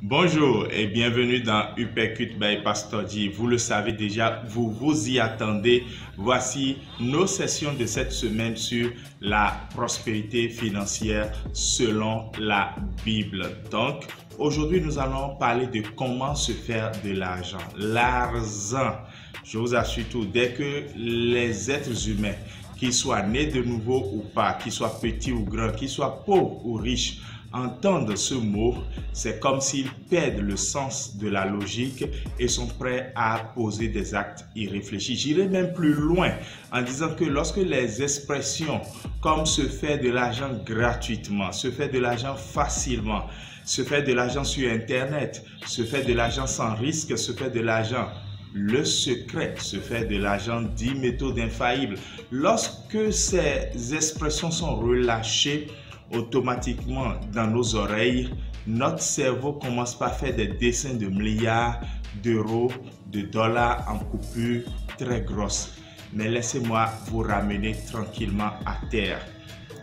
Bonjour et bienvenue dans Uppercut by Pastor G. Vous le savez déjà, vous vous y attendez. Voici nos sessions de cette semaine sur la prospérité financière selon la Bible. Donc, aujourd'hui, nous allons parler de comment se faire de l'argent. L'argent, je vous assure tout, dès que les êtres humains, qu'ils soient nés de nouveau ou pas, qu'ils soient petits ou grands, qu'ils soient pauvres ou riches, entendent ce mot, c'est comme s'ils perdent le sens de la logique et sont prêts à poser des actes irréfléchis. J'irai même plus loin en disant que lorsque les expressions comme se faire de l'argent gratuitement, se faire de l'argent facilement, se faire de l'argent sur Internet, se faire de l'argent sans risque, se faire de l'argent le secret, se faire de l'argent, 10 méthodes infaillibles. Lorsque ces expressions sont relâchées automatiquement dans nos oreilles, notre cerveau commence par faire des dessins de milliards d'euros, de dollars en coupures très grosses. Mais laissez-moi vous ramener tranquillement à terre.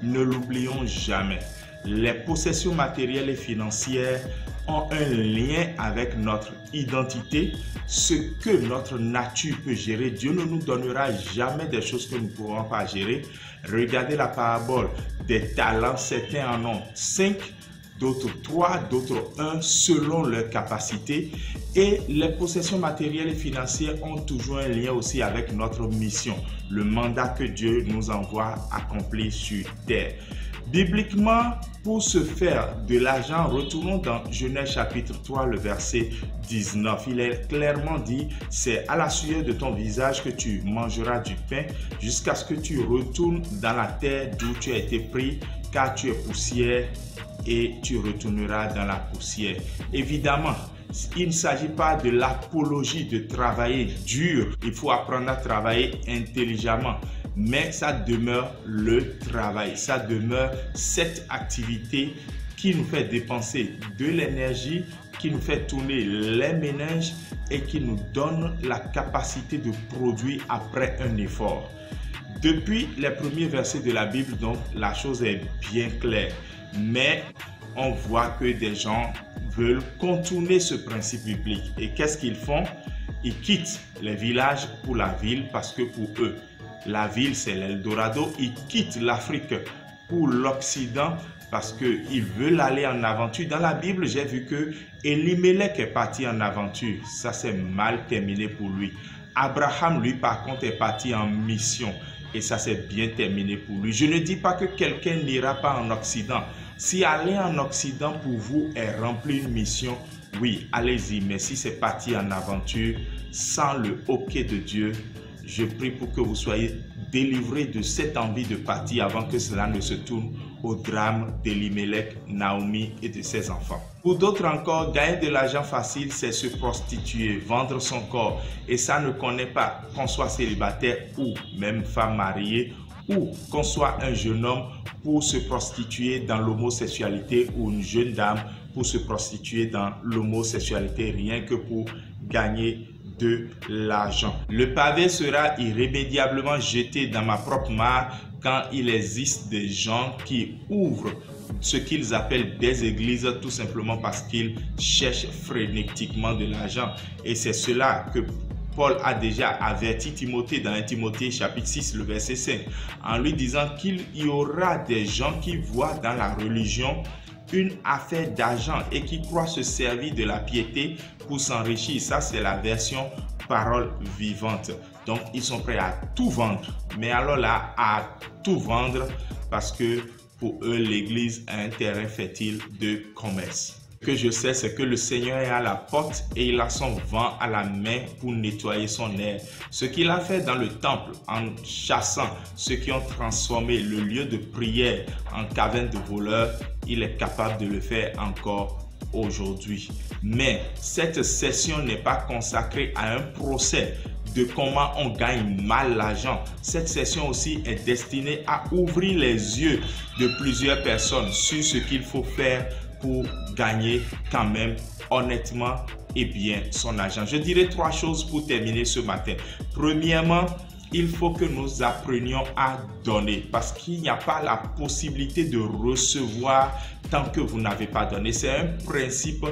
Ne l'oublions jamais. Les possessions matérielles et financières ont un lien avec notre identité, ce que notre nature peut gérer. Dieu ne nous donnera jamais des choses que nous ne pourrons pas gérer. Regardez la parabole des talents, certains en ont 5, d'autres 3, d'autres 1 selon leur capacité. Et les possessions matérielles et financières ont toujours un lien aussi avec notre mission, le mandat que Dieu nous envoie accomplir sur terre. Bibliquement, pour se faire de l'argent, retournons dans Genèse chapitre 3, le verset 19. Il est clairement dit, c'est à la sueur de ton visage que tu mangeras du pain jusqu'à ce que tu retournes dans la terre d'où tu as été pris, car tu es poussière et tu retourneras dans la poussière. Évidemment, il ne s'agit pas de l'apologie de travailler dur. Il faut apprendre à travailler intelligemment. Mais ça demeure le travail. Ça demeure cette activité qui nous fait dépenser de l'énergie, qui nous fait tourner les méninges et qui nous donne la capacité de produire après un effort. Depuis les premiers versets de la Bible, donc, la chose est bien claire. Mais on voit que des gens veulent contourner ce principe biblique. Et qu'est-ce qu'ils font? Ils quittent les villages pour la ville parce que pour eux, la ville c'est l'Eldorado. Ils quittent l'Afrique pour l'Occident parce qu'ils veulent aller en aventure. Dans la Bible, j'ai vu que Elimelech est parti en aventure. Ça s'est mal terminé pour lui. Abraham, lui, par contre, est parti en mission. Et ça s'est bien terminé pour lui. Je ne dis pas que quelqu'un n'ira pas en Occident. Si aller en Occident pour vous est remplir une mission, oui, allez-y. Mais si c'est parti en aventure, sans le OK de Dieu, je prie pour que vous soyez délivrés de cette envie de partir avant que cela ne se tourne au drame d'Elimelech, Naomi et de ses enfants. Pour d'autres encore, gagner de l'argent facile, c'est se prostituer, vendre son corps. Et ça ne connaît pas qu'on soit célibataire ou même femme mariée ou qu'on soit un jeune homme pour se prostituer dans l'homosexualité ou une jeune dame pour se prostituer dans l'homosexualité rien que pour gagner de l'argent. Le pavé sera irrémédiablement jeté dans ma propre mare quand il existe des gens qui ouvrent ce qu'ils appellent des églises tout simplement parce qu'ils cherchent frénétiquement de l'argent. Et c'est cela que Paul a déjà averti Timothée dans 1 Timothée chapitre 6, le verset 5, en lui disant qu'il y aura des gens qui voient dans la religion une affaire d'argent et qui croient se servir de la piété pour s'enrichir. Ça, c'est la version parole vivante. Donc, ils sont prêts à tout vendre. Mais alors là, à tout vendre parce que pour eux, l'Église a un terrain fertile de commerce. Ce que je sais, c'est que le Seigneur est à la porte et il a son vent à la main pour nettoyer son air. Ce qu'il a fait dans le temple en chassant ceux qui ont transformé le lieu de prière en caverne de voleurs, il est capable de le faire encore aujourd'hui. Mais cette session n'est pas consacrée à un procès de comment on gagne mal l'argent. Cette session aussi est destinée à ouvrir les yeux de plusieurs personnes sur ce qu'il faut faire pour gagner quand même honnêtement et bien son argent. Je dirais 3 choses pour terminer ce matin. Premièrement, il faut que nous apprenions à donner parce qu'il n'y a pas la possibilité de recevoir tant que vous n'avez pas donné. C'est un principe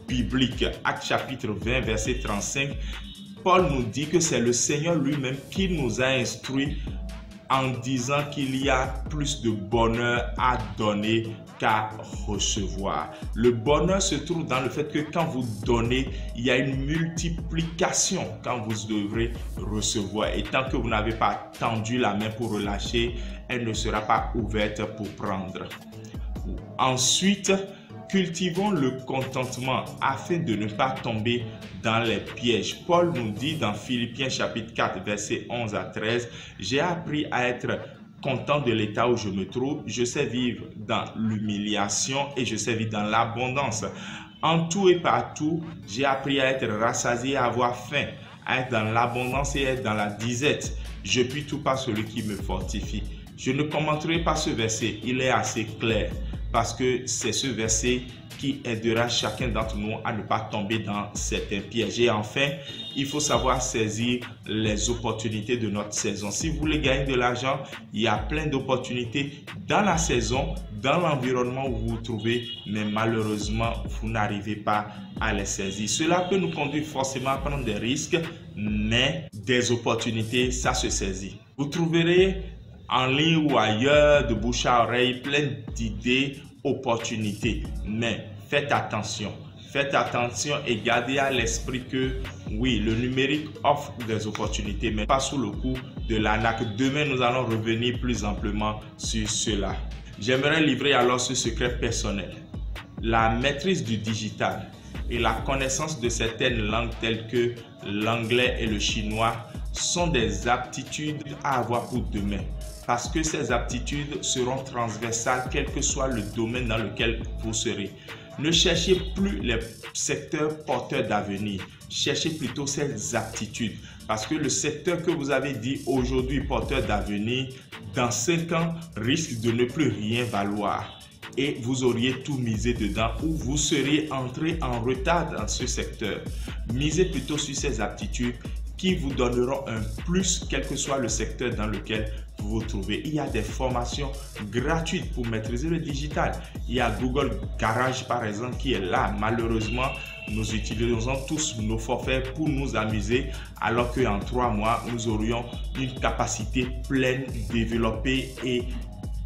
biblique. Actes chapitre 20, verset 35. Paul nous dit que c'est le Seigneur lui-même qui nous a instruits en disant qu'il y a plus de bonheur à donner qu'à recevoir. Le bonheur se trouve dans le fait que quand vous donnez, il y a une multiplication quand vous devrez recevoir. Et tant que vous n'avez pas tendu la main pour relâcher, elle ne sera pas ouverte pour prendre. Ensuite, cultivons le contentement afin de ne pas tomber dans les pièges. Paul nous dit dans Philippiens chapitre 4, versets 11 à 13, « J'ai appris à être content de l'état où je me trouve. Je sais vivre dans l'humiliation et je sais vivre dans l'abondance. En tout et partout, j'ai appris à être rassasié, à avoir faim, à être dans l'abondance et à être dans la disette. Je puis tout par celui qui me fortifie. » Je ne commenterai pas ce verset, il est assez clair. Parce que c'est ce verset qui aidera chacun d'entre nous à ne pas tomber dans certains pièges. Et enfin, il faut savoir saisir les opportunités de notre saison. Si vous voulez gagner de l'argent, il y a plein d'opportunités dans la saison, dans l'environnement où vous vous trouvez, mais malheureusement, vous n'arrivez pas à les saisir. Cela peut nous conduire forcément à prendre des risques, mais des opportunités, ça se saisit. Vous trouverez en ligne ou ailleurs, de bouche à oreille, plein d'idées, opportunités. Mais faites attention et gardez à l'esprit que oui, le numérique offre des opportunités, mais pas sous le coup de l'arnaque. Demain, nous allons revenir plus amplement sur cela. J'aimerais livrer alors ce secret personnel. La maîtrise du digital et la connaissance de certaines langues telles que l'anglais et le chinois sont des aptitudes à avoir pour demain. Parce que ces aptitudes seront transversales quel que soit le domaine dans lequel vous serez. Ne cherchez plus les secteurs porteurs d'avenir, cherchez plutôt ces aptitudes. Parce que le secteur que vous avez dit aujourd'hui porteur d'avenir, dans 5 ans risque de ne plus rien valoir. Et vous auriez tout misé dedans ou vous seriez entré en retard dans ce secteur. Misez plutôt sur ces aptitudes qui vous donneront un plus, quel que soit le secteur dans lequel vous vous trouvez. Il y a des formations gratuites pour maîtriser le digital. Il y a Google Garage, par exemple, qui est là. Malheureusement, nous utilisons tous nos forfaits pour nous amuser, alors qu'en 3 mois, nous aurions une capacité pleine, développée et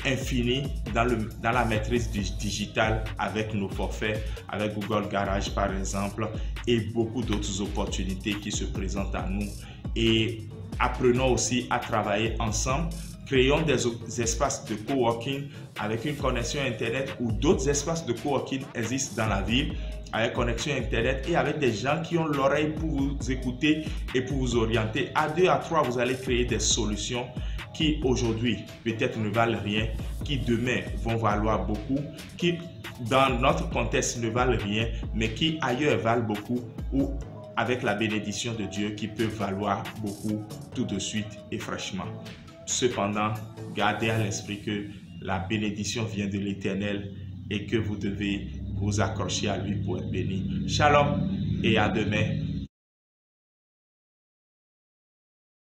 infinie dans la maîtrise du digital avec nos forfaits, avec Google Garage par exemple, et beaucoup d'autres opportunités qui se présentent à nous. Et apprenons aussi à travailler ensemble. Créons des espaces de coworking avec une connexion Internet ou d'autres espaces de coworking existent dans la ville avec connexion Internet et avec des gens qui ont l'oreille pour vous écouter et pour vous orienter. À 2 à 3, vous allez créer des solutions qui aujourd'hui peut-être ne valent rien, qui demain vont valoir beaucoup, qui dans notre contexte ne valent rien, mais qui ailleurs valent beaucoup ou avec la bénédiction de Dieu qui peut valoir beaucoup tout de suite et fraîchement. Cependant, gardez à l'esprit que la bénédiction vient de l'Éternel et que vous devez vous accrocher à lui pour être béni. Shalom et à demain.